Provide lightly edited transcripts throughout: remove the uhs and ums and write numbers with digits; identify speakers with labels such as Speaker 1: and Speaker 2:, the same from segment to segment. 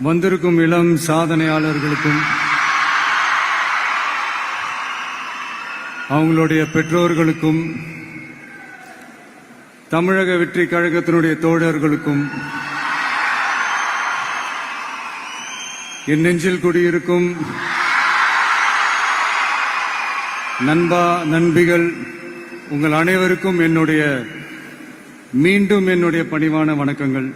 Speaker 1: வந்திருக்கும் இளம் சாதனையாளர்களுக்கும் அவங்களுடைய பெற்றோர்களுக்கும் தமிழக வெற்றி கழகத்தினுடைய தோழர்களுக்கும் என் நெஞ்சில் குடியிருக்கும் நண்பா நண்பிகள் உங்கள் அனைவருக்கும் மீண்டும் என்னுடைய பணிவான வணக்கங்கள்.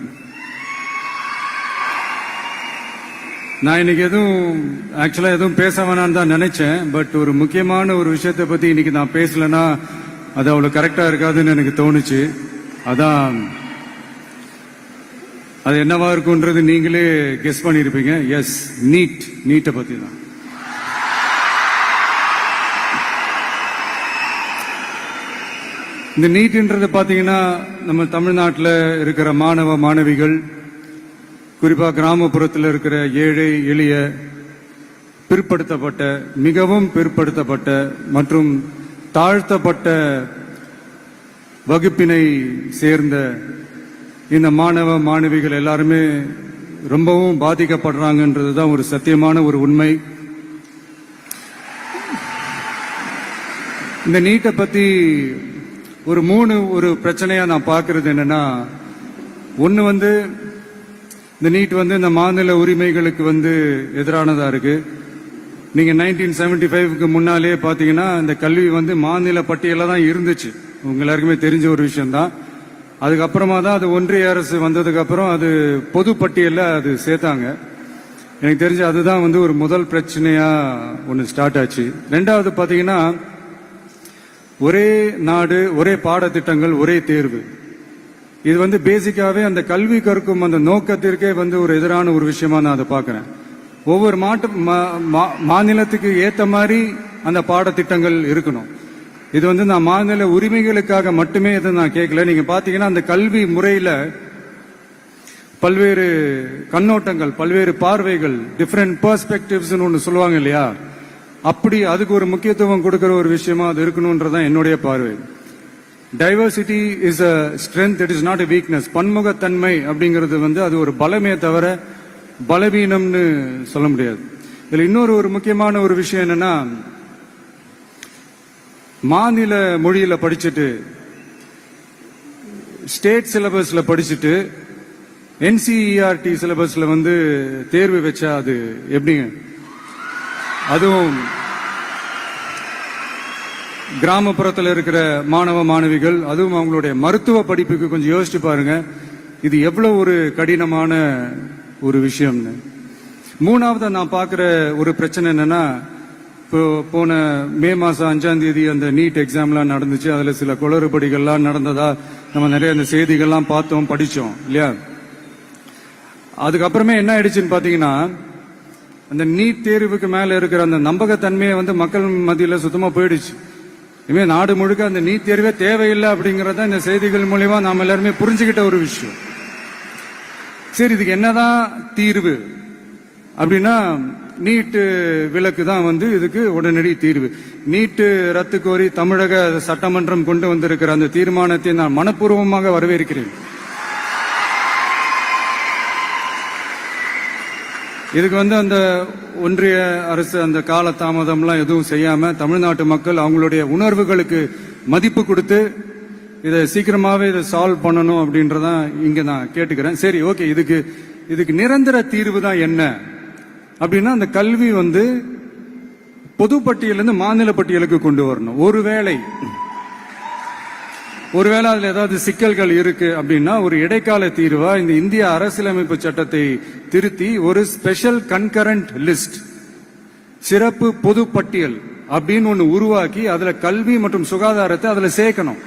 Speaker 1: நான் இன்னைக்கு எதுவும் பேச வேணான்னு தான் நினைச்சேன். பட் ஒரு முக்கியமான ஒரு விஷயத்தை பத்தி இன்னைக்கு நான் பேசலன்னா அது அவ்வளவு கரெக்டா இருக்காதுன்னு எனக்கு தோணுச்சு. அதான் அது என்னவா இருக்கும்ன்றது நீங்களே கெஸ் பண்ணிருப்பீங்க. எஸ், நீட்டை பத்தி தான். இந்த நீட்ன்றது பாத்தீங்கன்னா நம்ம தமிழ்நாட்டில் இருக்கிற மாணவ மாணவிகள், குறிப்பா கிராமப்புறத்தில் இருக்கிற ஏழை எளிய பிற்படுத்தப்பட்ட, மிகவும் பிற்படுத்தப்பட்ட மற்றும் தாழ்த்தப்பட்ட வகுப்பினை சேர்ந்த இந்த மாணவ மாணவிகள் எல்லாருமே ரொம்பவும் பாதிக்கப்படுறாங்கன்றதுதான் ஒரு சத்தியமான ஒரு உண்மை. இந்த நீட்டை பத்தி ஒரு பிரச்சனையா நான் பார்க்கறது என்னன்னா, ஒன்னு இந்த நீட் இந்த மாநில உரிமைகளுக்கு எதிரானதா இருக்கு. நீங்க 1975க்கு முன்னாலே பாத்தீங்கன்னா இந்த கல்வி மாநில பட்டியல தான் இருந்துச்சு. உங்க எல்லாருக்குமே தெரிஞ்ச ஒரு விஷயம் தான். அதுக்கப்புறமா தான் அது ஒன்றிய அரசு வந்ததுக்கு அப்புறம் அது பொது பட்டியல்ல அது சேர்த்தாங்க. எனக்கு தெரிஞ்சு அதுதான் ஒரு முதல் பிரச்சனையா ஒன்னு ஸ்டார்ட் ஆச்சு. ரெண்டாவது பாத்தீங்கன்னா ஒரே நாடு, ஒரே பாடத்திட்டங்கள், ஒரே தேர்வு. இது பேசிக்காவே அந்த கல்வி கற்கும் அந்த நோக்கத்திற்கே ஒரு எதிரான ஒரு விஷயமா நான் அதை பார்க்கிறேன். ஒவ்வொரு மாநிலத்துக்கு ஏத்த மாதிரி அந்த பாடத்திட்டங்கள் இருக்கணும். இது நான் மாநில உரிமைகளுக்காக மட்டுமே இதை நான் கேட்கல. நீங்க பாத்தீங்கன்னா அந்த கல்வி முறையில பல்வேறு கண்ணோட்டங்கள், பல்வேறு பார்வைகள், டிஃபரெண்ட் பெர்ஸ்பெக்டிவ்ஸ் ஒன்னு சொல்லுவாங்க இல்லையா, அப்படி அதுக்கு ஒரு முக்கியத்துவம் கொடுக்கிற ஒரு விஷயமா அது இருக்கணும்ன்றதான் என்னுடைய பார்வை. Diversity is a strength, it is not a weakness. பன்முகத்தன்மை அப்படிங்கிறது அது ஒரு பலமே தவிர பலவீனம்னு சொல்ல முடியாது. இதுல இன்னொரு முக்கியமான ஒரு விஷயம் என்னன்னா, மாநில மொழியில படிச்சுட்டு, ஸ்டேட் சிலபஸ்ல படிச்சுட்டு, என்சிஇஆர்டி சிலபஸ்ல தேர்வு வச்சா அது எப்படிங்க? அதுவும் கிராமப்புறத்தில் இருக்கிற மாணவ மாணவிகள், அதுவும் அவங்களுடைய மருத்துவ படிப்புக்கு கொஞ்சம் யோசிச்சு பாருங்க. இது எவ்வளவு ஒரு கடினமான ஒரு விஷயம்னு. மூணாவது நான் பார்க்கிற ஒரு பிரச்சனை என்னன்னா, போன மே மாசம் 5ஆம் தேதி அந்த நீட் எக்ஸாம்லாம் நடந்துச்சு. அதுல சில குளறுபடிகள்லாம் நடந்ததா நம்ம நிறைய அந்த செய்திகள்லாம் பார்த்தோம், படிச்சோம் இல்லையா. அதுக்கப்புறமே என்ன ஆயிடுச்சுன்னு பாத்தீங்கன்னா, அந்த நீட் தேர்வுக்கு மேல இருக்கிற அந்த நம்பகத்தன்மையை மக்கள் மத்தியில சுத்தமா போயிடுச்சு. இனிமே நாடு முழுக்க அந்த நீட் தேர்வே தேவையில்லை அப்படிங்கறத இந்த செய்திகள் மூலமா நாம எல்லாருமே புரிஞ்சுக்கிட்ட ஒரு விஷயம். சரி, இதுக்கு என்னதான் தீர்வு அப்படின்னா, நீட்டு விலக்கு தான் இதுக்கு உடனடி தீர்வு. நீட்டு ரத்து கோரி தமிழக சட்டமன்றம் கொண்டு வந்திருக்கிற அந்த தீர்மானத்தை நான் மனப்பூர்வமாக வரவேற்கிறேன். இதுக்கு அந்த ஒன்றிய அரசு அந்த கால தாமதம்லாம் எதுவும் செய்யாம தமிழ்நாட்டு மக்கள் அவங்களுடைய உணர்வுகளுக்கு மதிப்பு கொடுத்து இதை சீக்கிரமாவே இதை சால்வ் பண்ணணும் அப்படின்றதான் இங்க நான் கேட்டுக்கிறேன். சரி, ஓகே, இதுக்கு நிரந்தர தீர்வு தான் என்ன அப்படின்னா, அந்த கல்வி பொது பட்டியலிருந்து மாநில பட்டியலுக்கு கொண்டு வரணும். ஒருவேளை அதுல ஏதாவது சிக்கல்கள் இருக்கு அப்படின்னா ஒரு இடைக்கால தீர்வா இந்த இந்திய அரசியலமைப்பு சட்டத்தை திருத்தி ஒரு ஸ்பெஷல் கன்கரண்ட் லிஸ்ட், சிறப்பு பொது பட்டியல் அப்படின்னு ஒன்னு உருவாக்கி அதுல கல்வி மற்றும் சுகாதாரத்தை அதுல சேர்க்கணும்.